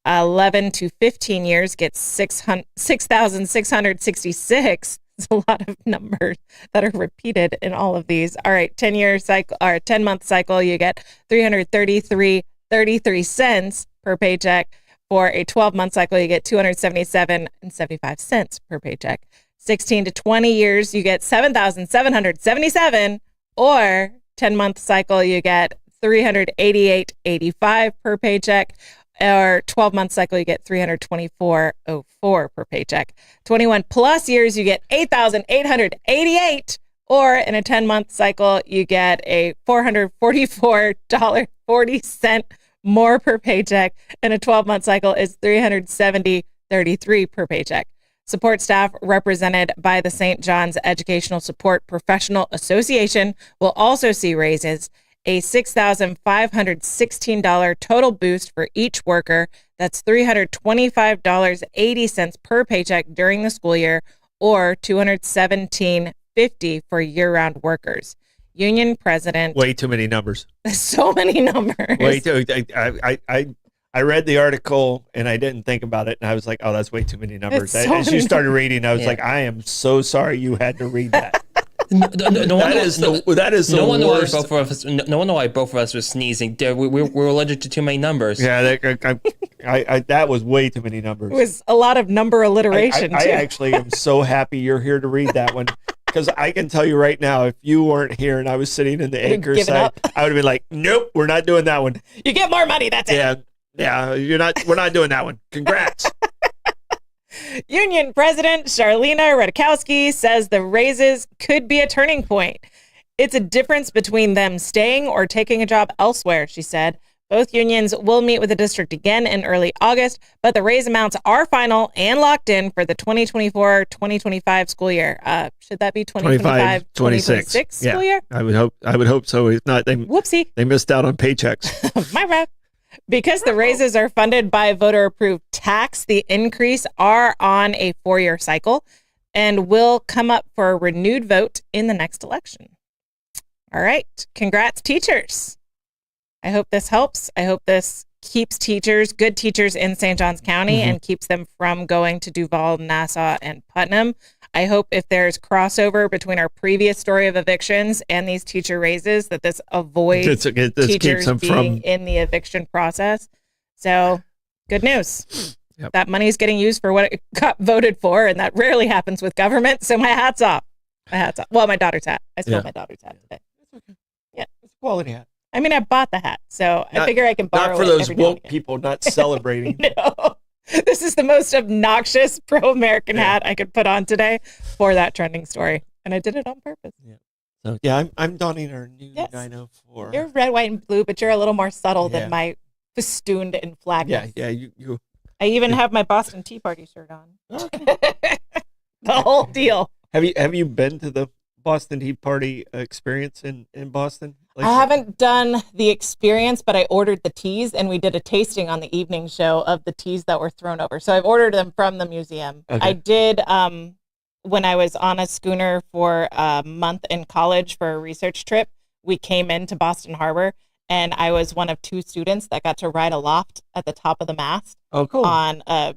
A: 11 to 15 years gets $6,666. It's a lot of numbers that are repeated in all of these. All right, 10-year cycle or 10-month cycle, you get $333.33 per paycheck. For a 12-month cycle, you get $277.75 per paycheck. 16 to 20 years, you get $7,777, or 10-month cycle, you get $388.85 per paycheck. Or 12-month cycle, you get $324.04 per paycheck. 21 plus years, you get $8,888, or in a 10-month cycle, you get a $444.40 more per paycheck. In a 12-month cycle is $370.33 per paycheck. Support staff represented by the St. John's Educational Support Professional Association will also see raises. A $6,516 total boost for each worker. That's $325.80 per paycheck during the school year, or $217.50 for year-round workers. Union president.
B: Way too many numbers.
A: So many numbers.
B: Way too. I read the article and I didn't think about it, and I was like, "Oh, that's way too many numbers." As you started reading, I was like, "I am so sorry you had to read that." That is the worst.
C: No one know why both of us were sneezing. We're allergic to too many numbers.
B: Yeah, that was way too many numbers.
A: It was a lot of number alliteration.
B: I actually am so happy you're here to read that one, because I can tell you right now, if you weren't here and I was sitting in the anchor side, I would have been like, "Nope, we're not doing that one.
A: You get more money. That's it."
B: Yeah, we're not doing that one. Congrats.
A: Union President Charlena Radkowski says the raises could be a turning point. It's a difference between them staying or taking a job elsewhere, she said. Both unions will meet with the district again in early August, but the raise amounts are final and locked in for the 2024-2025 school year. Should that be 2025-2026 school year?
B: I would hope so. If not,
A: Whoopsie.
B: They missed out on paychecks.
A: My bad. Because the raises are funded by voter-approved tax, the increase are on a 4-year cycle and will come up for a renewed vote in the next election. All right. Congrats, teachers. I hope this helps. I hope this keeps good teachers in St. Johns County and keeps them from going to Duval, Nassau, and Putnam. I hope if there's crossover between our previous story of evictions and these teacher raises, that this avoids teachers being in the eviction process. So good news. Yep. That money is getting used for what it got voted for, and that rarely happens with government. So my hat's off. Well, my daughter's hat. I stole my daughter's hat today.
B: That's okay.
A: Yeah.
B: It's a quality hat.
A: I mean, I bought the hat, so I figure I can borrow it.
B: Not for those woke people not celebrating.
A: No. This is the most obnoxious pro-American hat I could put on today for that trending story. And I did it on purpose.
B: Yeah. So, I'm donning our new 904.
A: You're red, white, and blue, but you're a little more subtle than my festooned and flag.
B: Yeah, you.
A: I even have my Boston Tea Party shirt on. Okay. The whole deal.
B: Have you been to the Boston Tea Party experience in Boston?
A: I haven't done the experience, but I ordered the teas, and we did a tasting on the evening show of the teas that were thrown over. So I've ordered them from the museum. Okay. I did when I was on a schooner for a month in college for a research trip. We came into Boston Harbor, and I was one of 2 students that got to ride aloft at the top of the mast.
B: Oh, cool!
A: On a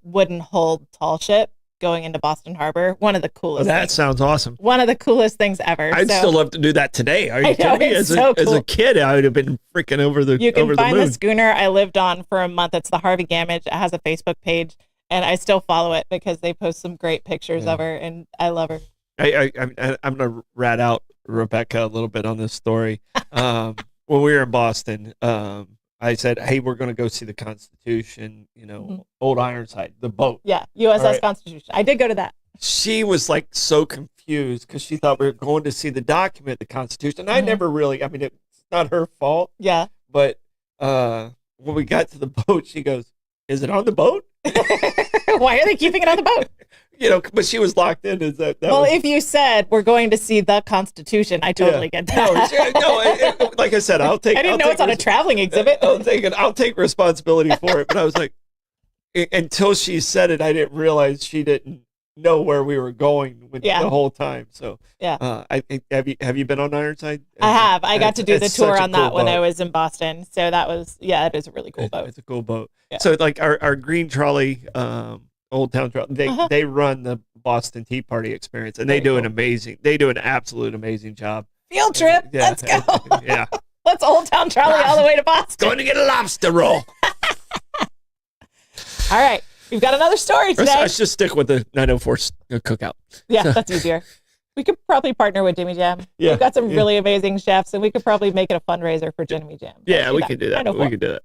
A: wooden hulled tall ship going into Boston Harbor. One of the coolest.
B: That sounds awesome.
A: One of the coolest things ever.
B: I'd still love to do that today. Are you kidding me? As a kid, I would have been freaking over the moon.
A: You can find the schooner I lived on for a month. It's the Harvey Gamage. It has a Facebook page, and I still follow it because they post some great pictures of her, and I love her.
B: I'm going to rat out Rebecca a little bit on this story. When we were in Boston, I said, hey, we're going to go see the Constitution, Old Ironside, the boat.
A: Yeah, USS Constitution. I did go to that.
B: She was so confused because she thought we were going to see the document, the Constitution. I never really, it's not her fault.
A: Yeah.
B: But when we got to the boat, she goes, is it on the boat?
A: Why are they keeping it on the boat?
B: But she was locked in.
A: If you said we're going to see the Constitution, I totally get that.
B: No, like I said, I'll take.
A: I didn't know it's on a traveling exhibit.
B: I'll take responsibility for it. But I was like, until she said it, I didn't realize she didn't know where we were going the whole time. So have you been on Ironside?
A: I have. I got to do the tour on that when I was in Boston. So that was it is a really cool boat.
B: It's a cool boat. Yeah. So our green trolley. Old Town Trail. They run the Boston Tea Party experience, and they do an absolute amazing job.
A: Field trip. Let's go.
B: Yeah.
A: Let's Old Town Trolley all the way to Boston.
B: Going to get a lobster roll.
A: All right. We've got another story today.
B: Let's just stick with the 904 cookout.
A: Yeah, that's easier. We could probably partner with Jimmy Jam. Yeah. We've got some really amazing chefs, and we could probably make it a fundraiser for Jimmy Jam.
B: Yeah, we could do that. We could do that.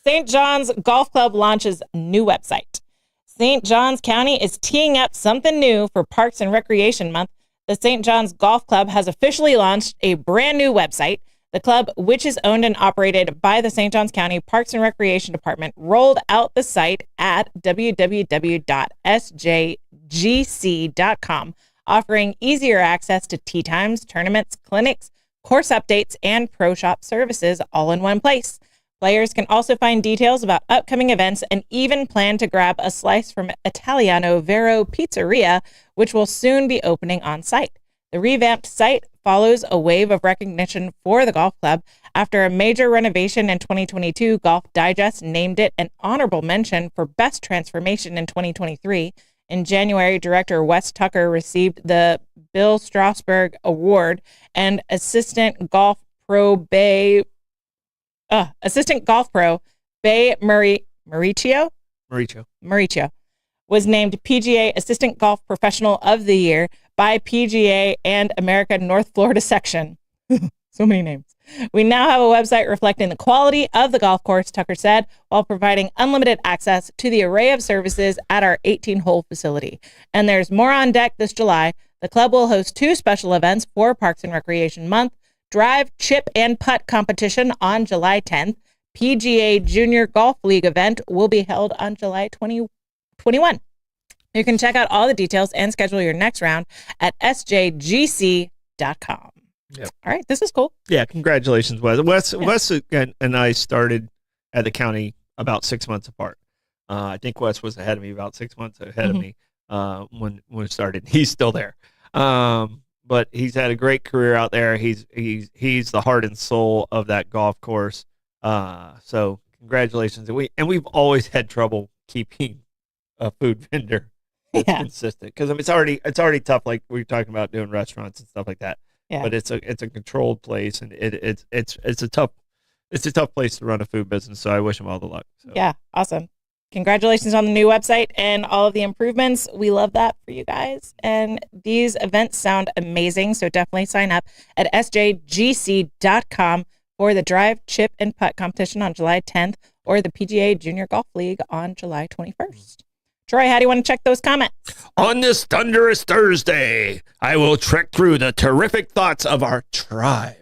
A: St. John's Golf Club launches new website. St. Johns County is teeing up something new for Parks and Recreation Month. The St. John's Golf Club has officially launched a brand new website. The club, which is owned and operated by the St. Johns County Parks and Recreation Department, rolled out the site at www.sjgc.com, offering easier access to tee times, tournaments, clinics, course updates, and pro shop services all in one place. Players can also find details about upcoming events and even plan to grab a slice from Italiano Vero Pizzeria, which will soon be opening on site. The revamped site follows a wave of recognition for the golf club. After a major renovation in 2022, Golf Digest named it an honorable mention for best transformation in 2023. In January, director Wes Tucker received the Bill Strasberg Award, and assistant golf pro Bay Mauricio was named PGA Assistant Golf Professional of the Year by PGA and American North Florida section. So many names. We now have a website reflecting the quality of the golf course, Tucker said, while providing unlimited access to the array of services at our 18-hole facility. And there's more on deck this July. The club will host 2 special events for Parks and Recreation Month: Drive, Chip, and Putt competition on July 10th, PGA Junior Golf League event will be held on July 2021. You can check out all the details and schedule your next round at sjgc.com.
B: Yep.
A: All right, this is cool.
B: Yeah, congratulations, Wes. Wes and I started at the county about 6 months apart. I think Wes was ahead of me, about 6 months ahead of me when we started. He's still there, but he's had a great career out there. He's the heart and soul of that golf course. So congratulations. And we've always had trouble keeping a food vendor that's consistent, because I mean it's already tough. Like we were talking about doing restaurants and stuff like that. Yeah. But it's a controlled place, and it's a tough place to run a food business. So I wish them all the luck. So.
A: Yeah, awesome. Congratulations on the new website and all of the improvements. We love that for you guys. And these events sound amazing. So definitely sign up at sjgc.com for the drive, chip, and putt competition on July 10th or the PGA Junior Golf League on July 21st. Troy, how do you want to check those comments?
B: On this thunderous Thursday, I will trek through the terrific thoughts of our tribe.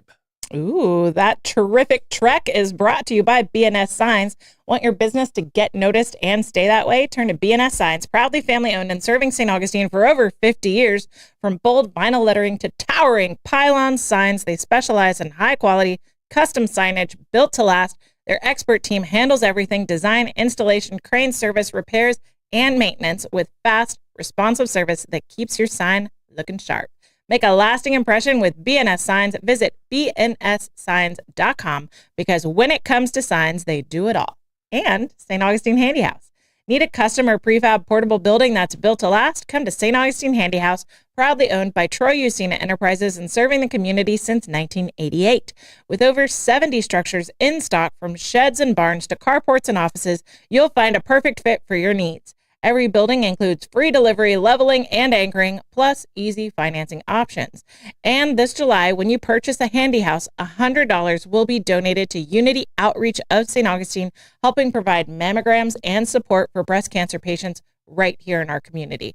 A: Ooh, that terrific trek is brought to you by BNS Signs. Want your business to get noticed and stay that way? Turn to BNS Signs, proudly family-owned and serving St. Augustine for over 50 years. From bold vinyl lettering to towering pylon signs, they specialize in high-quality, custom signage built to last. Their expert team handles everything: design, installation, crane service, repairs, and maintenance with fast, responsive service that keeps your sign looking sharp. Make a lasting impression with BNS Signs. Visit bnssigns.com, because when it comes to signs, they do it all. And St. Augustine Handy House. Need a custom or prefab portable building that's built to last? Come to St. Augustine Handy House, proudly owned by Troy Usina Enterprises and serving the community since 1988. With over 70 structures in stock, from sheds and barns to carports and offices, you'll find a perfect fit for your needs. Every building includes free delivery, leveling, and anchoring, plus easy financing options. And this July, when you purchase a Handy House, $100 will be donated to Unity Outreach of St. Augustine, helping provide mammograms and support for breast cancer patients right here in our community.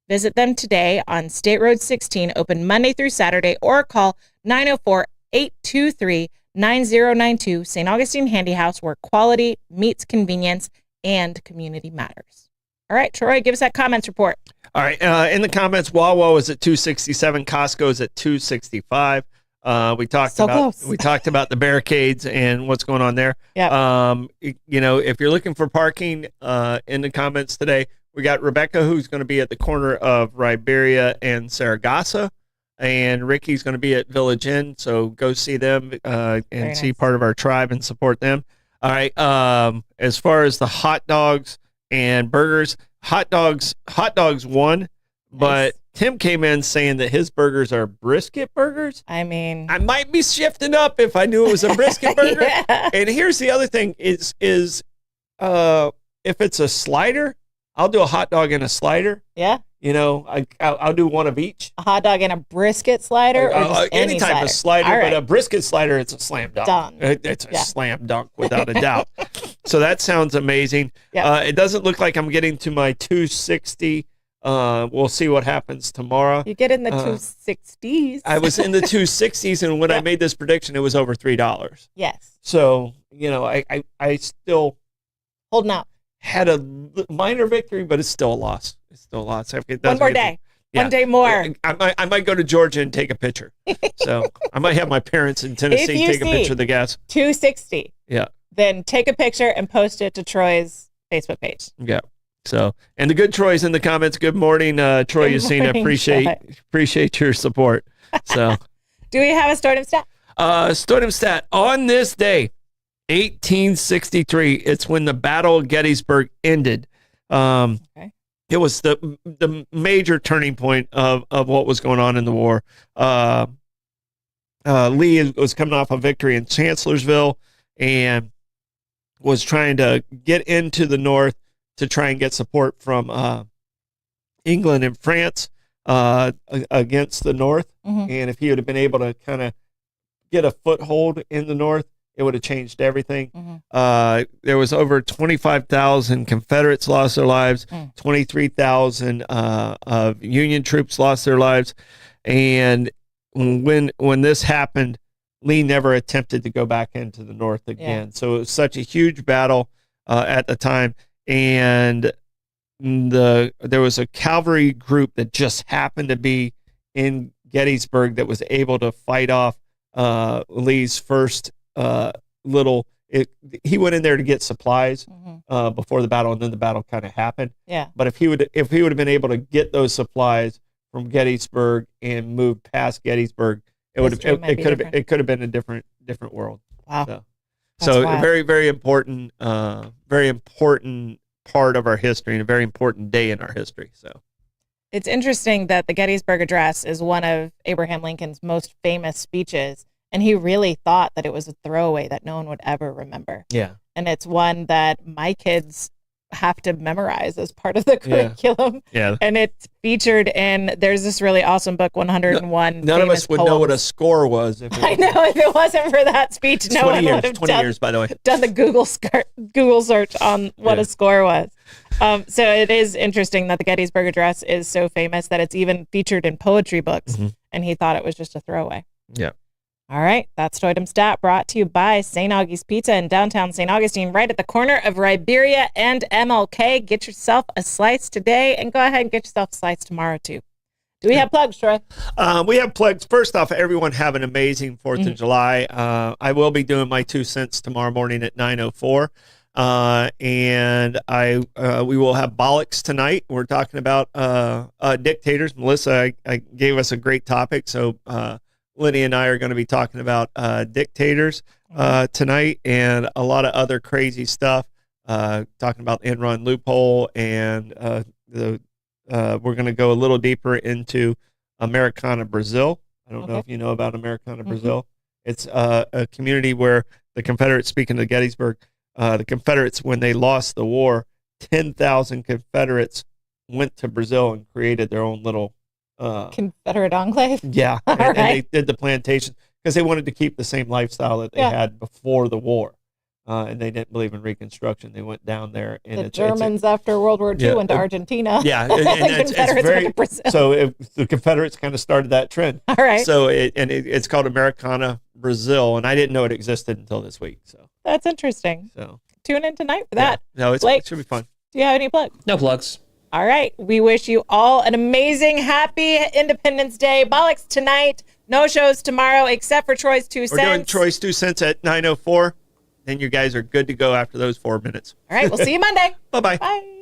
A: Visit them today on State Road 16, open Monday through Saturday, or call 904-823-9092. St. Augustine Handy House, where quality meets convenience and community matters. All right, Troy, give us that comments report.
B: All right, in the comments, Wawa is at 267, Costco is at 265. We talked about the barricades and what's going on there.
A: Yeah.
B: If you're looking for parking, in the comments today, we got Rebecca, who's going to be at the corner of Riberia and Saragossa, and Ricky's going to be at Village Inn. So go see them and see part of our tribe and support them. All right. As far as the hot dogs and burgers, hot dogs won, but Tim came in saying that his burgers are brisket burgers.
A: I mean,
B: I might be shifting up if I knew it was a brisket burger.
A: Yeah.
B: And here's the other thing is if it's a slider, I'll do a hot dog and a slider.
A: Yeah.
B: I'll do one of each.
A: A hot dog and a brisket slider, or just
B: any type
A: slider?
B: of slider,
A: All right.
B: But a brisket slider, it's a slam dunk.
A: Done.
B: It's a slam dunk without a doubt. So that sounds amazing.
A: Yeah.
B: It doesn't look like I'm getting to my 260. We'll see what happens tomorrow.
A: You get in the 260s.
B: I was in the 260s, and when I made this prediction, it was over $3.
A: Yes.
B: So, I still
A: holding out.
B: Had a minor victory, but it's still a loss. It's still a loss.
A: One more day. Yeah. 1 day more.
B: I might go to Georgia and take a picture. So I might have my parents in Tennessee take a picture of the gas.
A: 260.
B: Yeah.
A: Then take a picture and post it to Troy's Facebook page.
B: Yeah. So, and the good Troy's in the comments. Good morning, Troy Usina. Appreciate your support. So,
A: do we have a stardom stat?
B: Stardom stat on this day, 1863. It's when the Battle of Gettysburg ended.
A: Okay.
B: It was the major turning point of what was going on in the war. Lee was coming off a victory in Chancellorsville and was trying to get into the North to try and get support from England and France against the North.
A: Mm-hmm.
B: And if he would have been able to kind of get a foothold in the North, it would have changed everything.
A: Mm-hmm.
B: There was over 25,000 Confederates lost their lives. 23,000 of Union troops lost their lives. And when this happened, Lee never attempted to go back into the North again. Yeah. So it was such a huge battle at the time. And there was a cavalry group that just happened to be in Gettysburg that was able to fight off Lee's first he went in there to get supplies before the battle, and then the battle kind of happened.
A: Yeah.
B: But if he would have been able to get those supplies from Gettysburg and move past Gettysburg, it could have been a different world.
A: Wow.
B: So very, very important part of our history and a very important day in our history. So
A: it's interesting that the Gettysburg Address is one of Abraham Lincoln's most famous speeches. And he really thought that it was a throwaway that no one would ever remember.
B: Yeah.
A: And it's one that my kids have to memorize as part of the curriculum.
B: Yeah.
A: And it's featured in, there's this really awesome book, 101
B: None of us would know what a score was.
A: I know, if it wasn't for that speech, no one would have
B: 20 years, by the way.
A: Done the Google search on what a score was. So it is interesting that the Gettysburg Address is so famous that it's even featured in poetry books. And he thought it was just a throwaway.
B: Yeah.
A: All right, that's Totem Stat, brought to you by St. Augie's Pizza in downtown St. Augustine, right at the corner of Riberia and MLK. Get yourself a slice today, and go ahead and get yourself a slice tomorrow, too. Do we have plugs, Troy?
B: We have plugs. First off, everyone have an amazing 4th of July. I will be doing my 2 cents tomorrow morning at 9:04. And we will have Bollocks tonight. We're talking about dictators. Melissa I gave us a great topic, so Lenny and I are going to be talking about dictators tonight, and a lot of other crazy stuff, talking about the Enron loophole, and we're going to go a little deeper into Americana Brazil. I don't know if you know about Americana Brazil. It's a community where the Confederates, speaking of Gettysburg, the Confederates, when they lost the war, 10,000 Confederates went to Brazil and created their own little
A: Confederate enclave.
B: Yeah, and they did the plantation because they wanted to keep the same lifestyle that they had before the war, and they didn't believe in Reconstruction. They went down there, and
A: the Germans after World War II went to Argentina.
B: Yeah, and it's very went to Brazil. So the Confederates kind of started that trend.
A: All right.
B: So it's called Americana Brazil, and I didn't know it existed until this week. So
A: that's interesting.
B: So
A: tune in tonight for that.
B: No, it should be fun.
A: Do you have any plugs?
C: No plugs.
A: All right. We wish you all an amazing, happy Independence Day. Bollocks tonight. No shows tomorrow except for Troy's 2 cents.
B: We're doing Troy's 2 cents at 9:04. Then you guys are good to go after those 4 minutes.
A: All right. We'll see you Monday.
B: Bye-bye.
A: Bye.